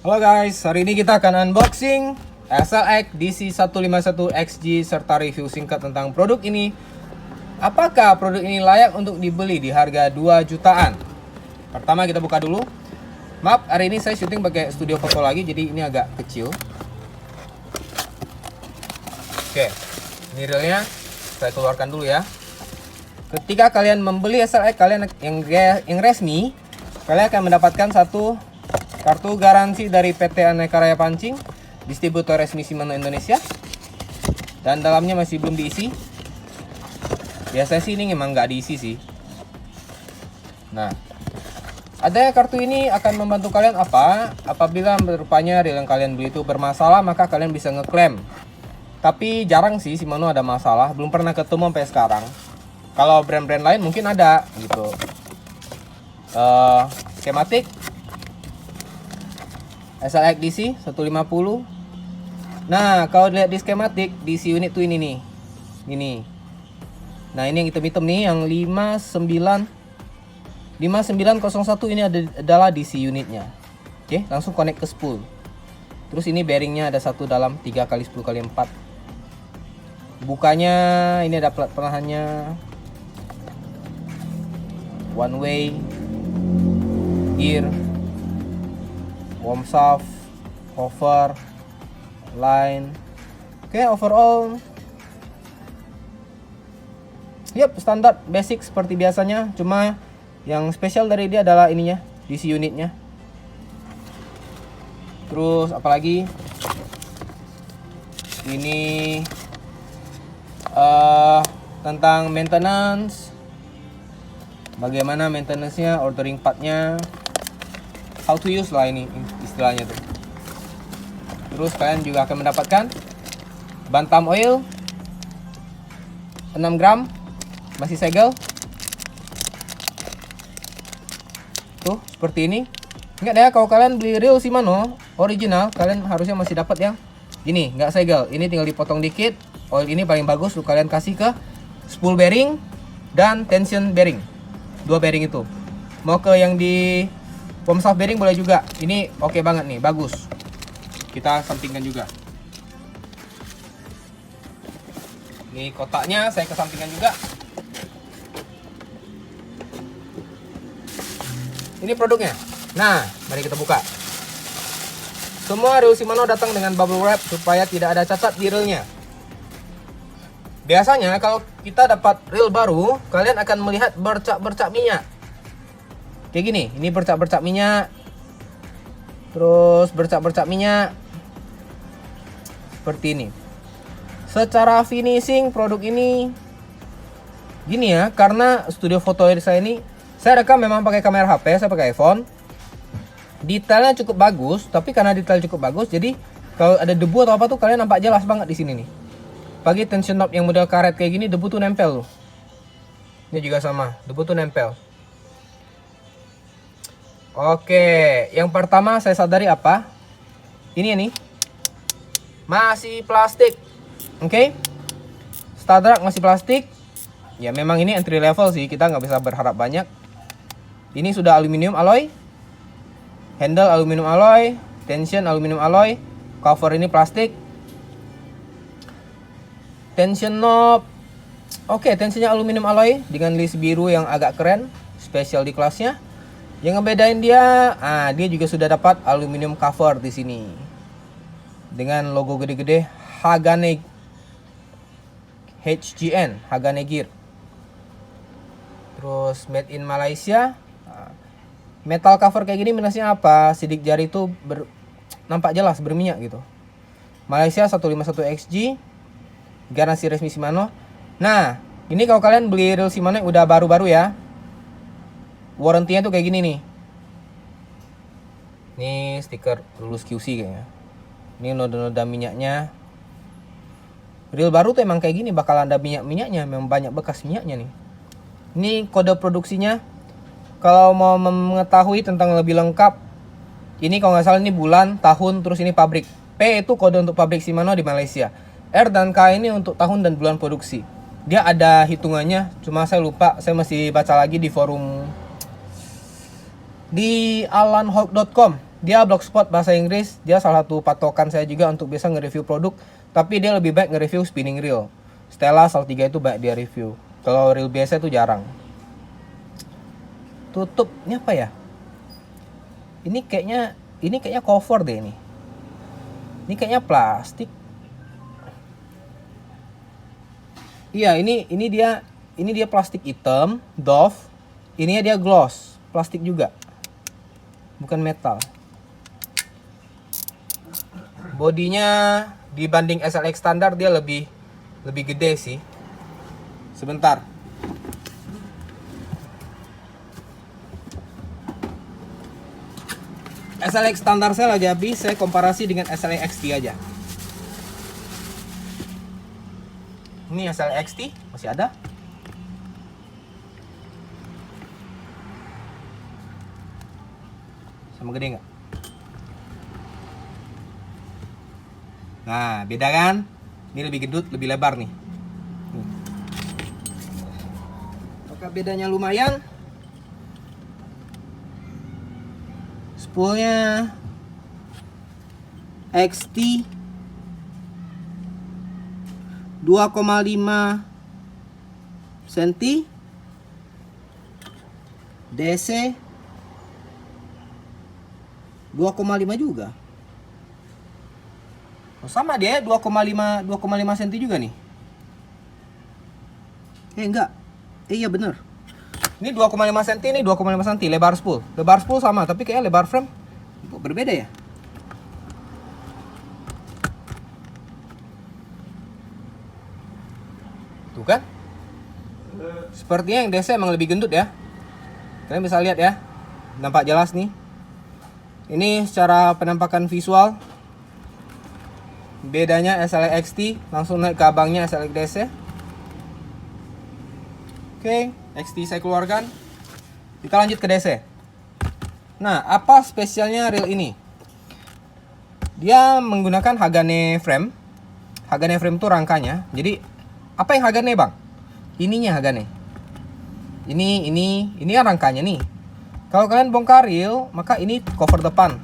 Halo guys, hari ini kita akan unboxing SLX DC151XG serta review singkat tentang produk ini. Apakah produk ini layak untuk dibeli di harga 2 jutaan? Pertama kita buka dulu. Maaf, hari ini saya syuting pakai studio foto lagi, jadi ini agak kecil. Oke, ini realnya saya keluarkan dulu ya. Ketika kalian membeli SLX kalian yang resmi, kalian akan mendapatkan satu kartu garansi dari PT Aneka Raya Pancing, distributor resmi Shimano Indonesia. Dan dalamnya masih belum diisi. Biasanya sih ini memang nggak diisi sih. Nah, adanya kartu ini akan membantu kalian apa? Apabila rupanya reel yang kalian beli itu bermasalah, maka kalian bisa ngeklaim. Tapi jarang sih Shimano ada masalah, belum pernah ketemu sampai sekarang. Kalau brand-brand lain mungkin ada gitu. Schematic SLX DC 150. Nah, kalau dilihat di schematic DC unit tuh ini nih. Ini. Nah, ini yang hitam-hitam nih yang 5901 ini adalah DC unitnya. Oke, langsung connect ke spool. Terus ini bearingnya ada satu dalam 3x10x4. Bukanya ini ada plat penahannya. One way gear, warm shaft, hover, line. Oke, overall standar basic seperti biasanya. Cuma yang spesial dari dia adalah ininya, DC unitnya. Terus apalagi ini tentang maintenance, bagaimana maintenance-nya, ordering part-nya, how to use lah ini istilahnya tuh. Terus kalian juga akan mendapatkan Bantam oil 6 gram, masih segel. Tuh seperti ini. Ingat ya, kalau kalian beli reel Shimano original, kalian harusnya masih dapat yang ini, nggak segel. Ini tinggal dipotong dikit. Oil ini paling bagus tuh kalian kasih ke spool bearing dan tension bearing. Dua bearing itu. Mau ke yang di warm shaft bearing boleh juga. Ini oke banget nih, bagus. Kita sampingkan juga. Ini kotaknya saya kesampingkan juga. Ini produknya. Nah, mari kita buka. Semua reel Shimano datang dengan bubble wrap supaya tidak ada cacat di reelnya. Biasanya kalau kita dapat reel baru, kalian akan melihat bercak-bercak minyak. Kayak gini, ini bercak-bercak minyak. Terus bercak-bercak minyak. Seperti ini. Secara finishing produk ini gini ya, karena studio foto saya ini saya rekam memang pakai kamera HP, saya pakai iPhone. Detailnya cukup bagus, tapi karena detail cukup bagus, jadi kalau ada debu atau apa tuh kalian nampak jelas banget di sini nih. Bagi tension knob yang model karet kayak gini, debu tuh nempel loh. Ini juga sama, debu tuh nempel. Oke, yang pertama saya sadari apa? Ini nih, masih plastik. Oke, Stadrak masih plastik. Ya memang ini entry level sih, kita nggak bisa berharap banyak. Ini sudah aluminium alloy, handle aluminium alloy, tension aluminium alloy, cover ini plastik. Tension knob, oke, tensionnya aluminium alloy dengan list biru yang agak keren, spesial di kelasnya. Yang ngebedain dia, dia juga sudah dapat aluminium cover di sini dengan logo gede-gede Hagane HGN, Hagane Gear. Terus made in Malaysia. Metal cover kayak gini minusnya apa? Sidik jari itu nampak jelas berminyak gitu. Malaysia 151XG. Garansi resmi Shimano. Nah, ini kalau kalian beli reel Shimano yang udah baru-baru ya, warranty-nya tuh kayak gini nih. Ini stiker lulus QC kayaknya. Ini noda-noda minyaknya. Reel baru tuh emang kayak gini, bakal ada minyak-minyaknya, memang banyak bekas minyaknya nih. Ini kode produksinya. Kalau mau mengetahui tentang lebih lengkap, ini kalau nggak salah ini bulan, tahun, terus ini pabrik. P itu kode untuk pabrik Shimano di Malaysia. R dan K ini untuk tahun dan bulan produksi. Dia ada hitungannya, cuma saya lupa. Saya masih baca lagi di forum di alanhawk.com. Dia blogspot bahasa Inggris. Dia salah satu patokan saya juga untuk bisa nge-review produk. Tapi dia lebih baik nge-review spinning reel. Stella Sal 3 itu baik dia review. Kalau reel biasa itu jarang. Tutupnya apa ya? Ini kayaknya cover deh ini. Ini kayaknya plastik. Iya, ini dia plastik hitam, Dove. Ininya dia gloss, plastik juga. Bukan metal. Bodinya dibanding SLX standar dia lebih gede sih. Sebentar. SLX standar saya lagi habis, saya komparasi dengan SLX XT aja. Ini SLX XT masih ada. Sama gede nggak? Nah, beda kan? Ini lebih gendut, lebih lebar nih. Maka bedanya lumayan. Spoolnya XT 2,5 cm, DC 2,5 juga. Oh, sama dia 2,5 cm juga nih. Enggak. Iya bener. Ini 2,5 cm, ini 2,5 cm lebar spool. Lebar spool sama, tapi kayaknya lebar frame berbeda ya. Tuh kan? Sepertinya yang DC emang lebih gendut ya. Kalian bisa lihat ya. Nampak jelas nih. Ini secara penampakan visual. Bedanya SLX XT langsung naik ke abangnya SLX DC. Oke, XT saya keluarkan. Kita lanjut ke DC. Nah, apa spesialnya reel ini? Dia menggunakan Hagane frame. Hagane frame itu rangkanya. Jadi, apa yang Hagane, Bang? Ininya Hagane. Ini kan rangkanya nih. Kalau kalian bongkar reel, maka ini cover depan.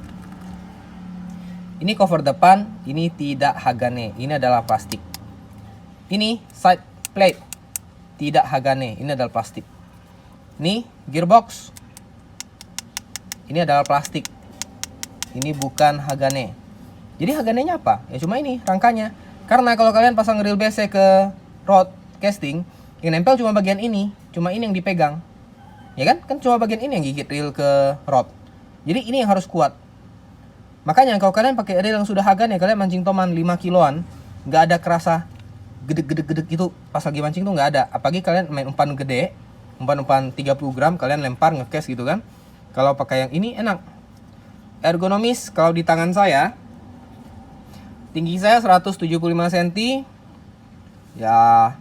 Ini cover depan, ini tidak Hagane. Ini adalah plastik. Ini side plate. Tidak Hagane, ini adalah plastik. Ini gearbox. Ini adalah plastik. Ini bukan Hagane. Jadi Hagane-nya apa? Ya cuma ini rangkanya. Karena kalau kalian pasang reel BC ke rod casting, yang nempel cuma bagian ini, cuma ini yang dipegang. Ya kan? Kan cuma bagian ini yang gigit reel ke rod. Jadi ini yang harus kuat. Makanya kalau kalian pakai reel yang sudah Hagane, kalian mancing toman 5 kiloan, nggak ada kerasa gedek-gedek itu pas lagi mancing tuh nggak ada. Apalagi kalian main umpan gede, umpan 30 gram kalian lempar ngecast gitu kan. Kalau pakai yang ini enak, ergonomis. Kalau di tangan saya, tinggi saya 175 cm ya.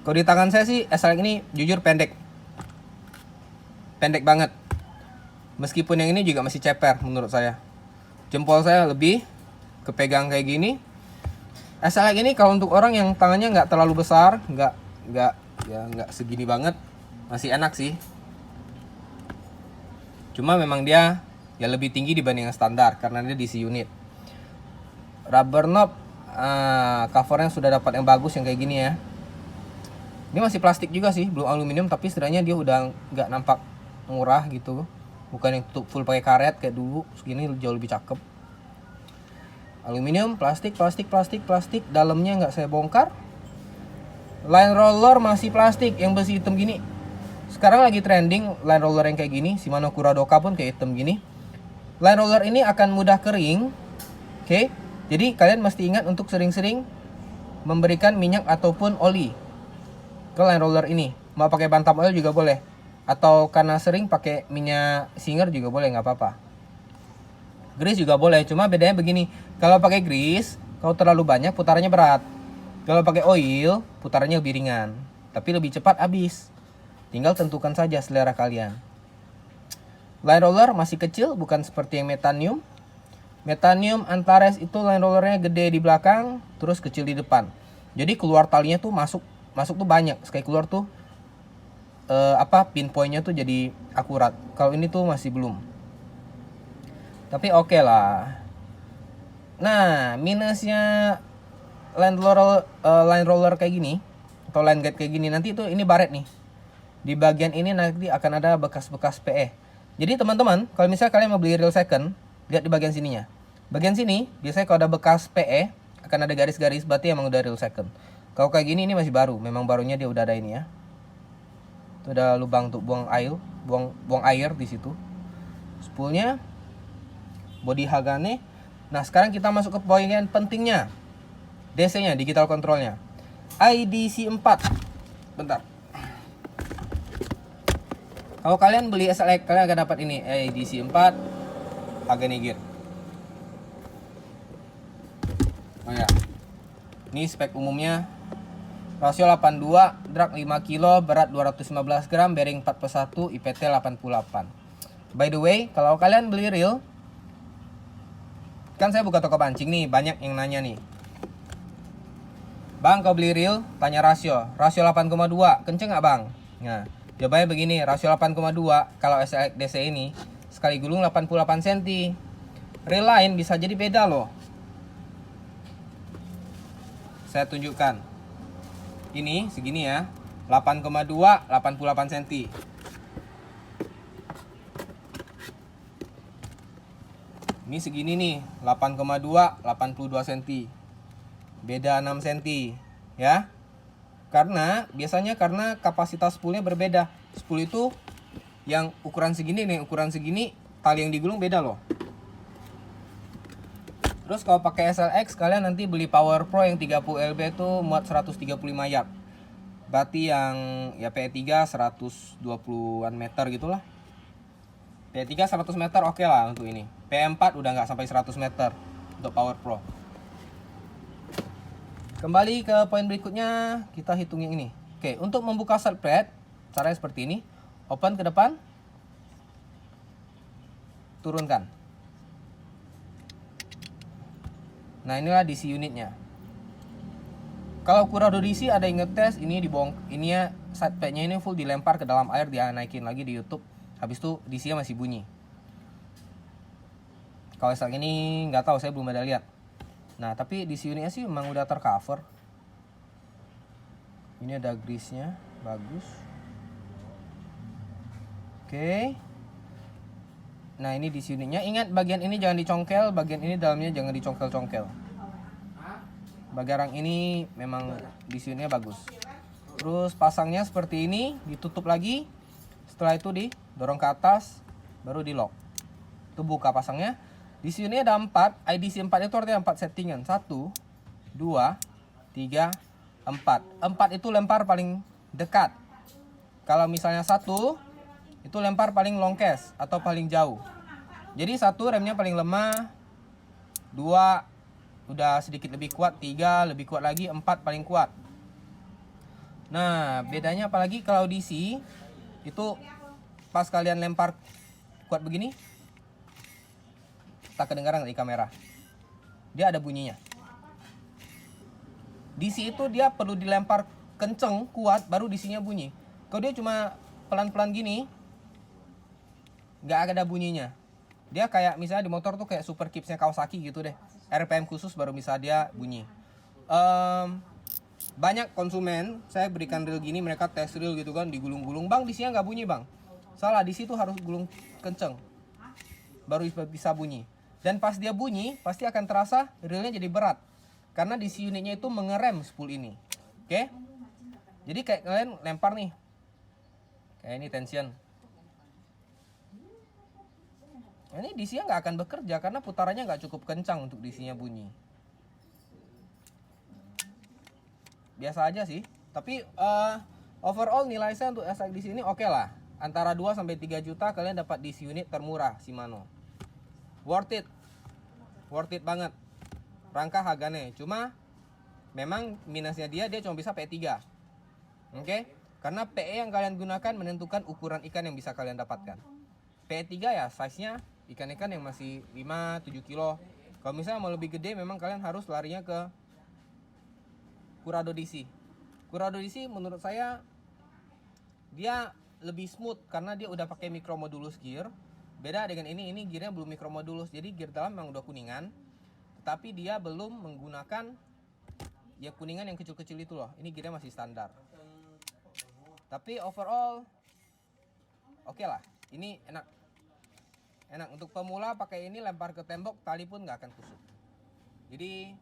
Kalau di tangan saya sih SLX ini jujur pendek banget. Meskipun yang ini juga masih ceper menurut saya. Jempol saya lebih kepegang kayak gini. SLX ini kalau untuk orang yang tangannya nggak terlalu besar, nggak segini banget, masih enak sih. Cuma memang dia ya lebih tinggi dibanding yang standar karena dia DC unit. Rubber knob, covernya sudah dapat yang bagus yang kayak gini ya. Ini masih plastik juga sih, belum aluminium, tapi setidaknya dia udah nggak nampak murah gitu. Bukan yang full pakai karet kayak dulu, segini jauh lebih cakep. Aluminium, plastik, dalamnya nggak saya bongkar. Line roller masih plastik yang besi hitam gini. Sekarang lagi trending line roller yang kayak gini, Shimano Kuradoka pun kayak hitam gini. Line roller ini akan mudah kering. Oke. Jadi kalian mesti ingat untuk sering-sering memberikan minyak ataupun oli ke line roller ini. Mau pakai Bantam oil juga boleh. Atau karena sering pakai minyak Singer juga boleh, nggak apa-apa. Grease juga boleh, cuma bedanya begini. Kalau pakai grease, kalau terlalu banyak putarannya berat. Kalau pakai oil, putarannya lebih ringan, tapi lebih cepat habis. Tinggal tentukan saja selera kalian. Line roller masih kecil, bukan seperti yang Metanium. Metanium Antares itu line rollernya gede di belakang, terus kecil di depan. Jadi keluar talinya tuh masuk tuh banyak. Sekali keluar tuh pinpointnya tuh jadi akurat. Kalau ini tuh masih belum. Tapi oke lah. Nah, minusnya line roller kayak gini atau line guide kayak gini, nanti tuh ini baret nih. Di bagian ini nanti akan ada bekas-bekas PE. Jadi teman-teman, kalau misalnya kalian mau beli real second, lihat di bagian sininya. Bagian sini biasanya kalau ada bekas PE akan ada garis-garis, berarti emang udah real second. Kalau kayak gini ini masih baru, memang barunya dia udah ada ini ya. Itu ada lubang untuk buang air di situ. Spoolnya, body Hagane. Nah, sekarang kita masuk ke poin yang pentingnya. DC-nya, digital controlnya. IDC 4. Bentar. Kalau kalian beli SLX, kalian akan dapat ini IDC 4 Hagane gear. Oh ya. Ini spek umumnya. Rasio 82, drag 5 kg, berat 215 gram, bearing 4+1, IPT 88. By the way, kalau kalian beli reel, kan saya buka toko pancing nih, banyak yang nanya nih. Bang, kau beli reel, tanya rasio 8,2, kenceng nggak bang? Nah, jawabannya begini, rasio 8,2, kalau SLX DC ini, sekali gulung 88 cm. Reel lain bisa jadi beda loh. Saya tunjukkan. Ini segini ya, 8,2, 88 cm. Ini segini nih, 8,2, 82 cm. Beda 6 cm ya. Karena biasanya karena kapasitas spoolnya berbeda. Spool itu yang ukuran segini nih, ukuran segini, tali yang digulung beda loh. Terus kalau pakai SLX kalian nanti beli Power Pro yang 30 lb itu muat 135 yard. Berarti yang ya PE3 120-an meter gitulah. PE3 100 meter oke lah untuk ini. PE4 udah nggak sampai 100 meter untuk Power Pro. Kembali ke poin berikutnya, kita hitung yang ini. Oke, untuk membuka start plate, caranya seperti ini. Open ke depan. Turunkan. Nah, inilah DC unitnya. Kalau Curado DC ada yang ngetes, ini ininya side plate-nya ini full dilempar ke dalam air, dia naikin lagi di YouTube. Habis itu DC-nya masih bunyi. Kalau saat ini nggak tahu, saya belum ada lihat. Nah, tapi DC unitnya sih memang udah tercover. Ini ada grease-nya, bagus. Oke. Nah, ini DC unitnya. Ingat bagian ini jangan dicongkel, bagian ini dalamnya jangan dicongkel-congkel. Bagian ini memang DC unitnya bagus. Terus pasangnya seperti ini, ditutup lagi. Setelah itu didorong ke atas, baru di lock. Itu buka pasangnya. Di sini ada 4, IDC 4 itu artinya 4 settingan. 1, 2, 3, 4. 4 itu lempar paling dekat. Kalau misalnya 1, itu lempar paling long cast atau paling jauh. Jadi 1 remnya paling lemah, 2 udah sedikit lebih kuat, 3 lebih kuat lagi, 4 paling kuat. Nah, bedanya apalagi kalau DC itu pas kalian lempar kuat begini, tak kedengaran di kamera. Dia ada bunyinya. DC itu dia perlu dilempar kenceng, kuat, baru DC-nya bunyi. Kalau dia cuma pelan-pelan gini, nggak ada bunyinya. Dia kayak misalnya di motor tuh kayak super kipsnya Kawasaki gitu deh. RPM khusus baru bisa dia bunyi. Banyak konsumen, saya berikan reel gini, mereka tes reel gitu kan, digulung-gulung, bang DC-nya nggak bunyi bang. Salah, DC itu harus gulung kenceng, baru bisa bunyi. Dan pas dia bunyi, pasti akan terasa reelnya jadi berat. Karena DC unitnya itu mengerem spool ini. Oke? Jadi kayak kalian lempar nih. Kayak ini tension. Ini DC-nya nggak akan bekerja karena putarannya nggak cukup kencang untuk DC-nya bunyi. Biasa aja sih. Tapi overall nilai saya untuk SLX di sini oke lah. Antara 2 sampai 3 juta kalian dapat DC unit termurah Shimano. Worth it. Worth it banget. Rangka Hagane. Cuma memang minusnya dia cuma bisa PE3. Oke? Karena PE yang kalian gunakan menentukan ukuran ikan yang bisa kalian dapatkan. PE3 ya size-nya ikan-ikan yang masih 5-7 kilo. Kalau misalnya mau lebih gede memang kalian harus larinya ke Curado DC. Curado DC menurut saya dia lebih smooth karena dia udah pakai micromodulus gear. Beda dengan ini gearnya belum micromodulus, jadi gear dalam memang udah kuningan, tetapi dia belum menggunakan ya kuningan yang kecil-kecil itu loh. Ini gearnya masih standar. Tapi overall oke lah. Ini enak. Enak untuk pemula, pakai ini lempar ke tembok, tali pun nggak akan kusut. Jadi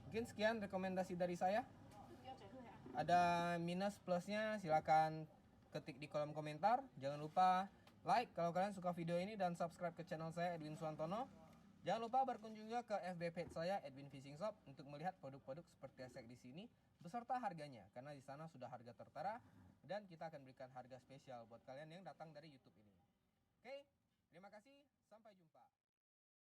mungkin sekian rekomendasi dari saya. Ada minus plusnya silakan ketik di kolom komentar. Jangan lupa like kalau kalian suka video ini dan subscribe ke channel saya Edwin Suwantono. Jangan lupa berkunjung juga ke FB page saya Edwin Fishing Shop untuk melihat produk-produk seperti esek di sini beserta harganya, karena di sana sudah harga tertera dan kita akan berikan harga spesial buat kalian yang datang dari YouTube ini. Oke, terima kasih, sampai jumpa.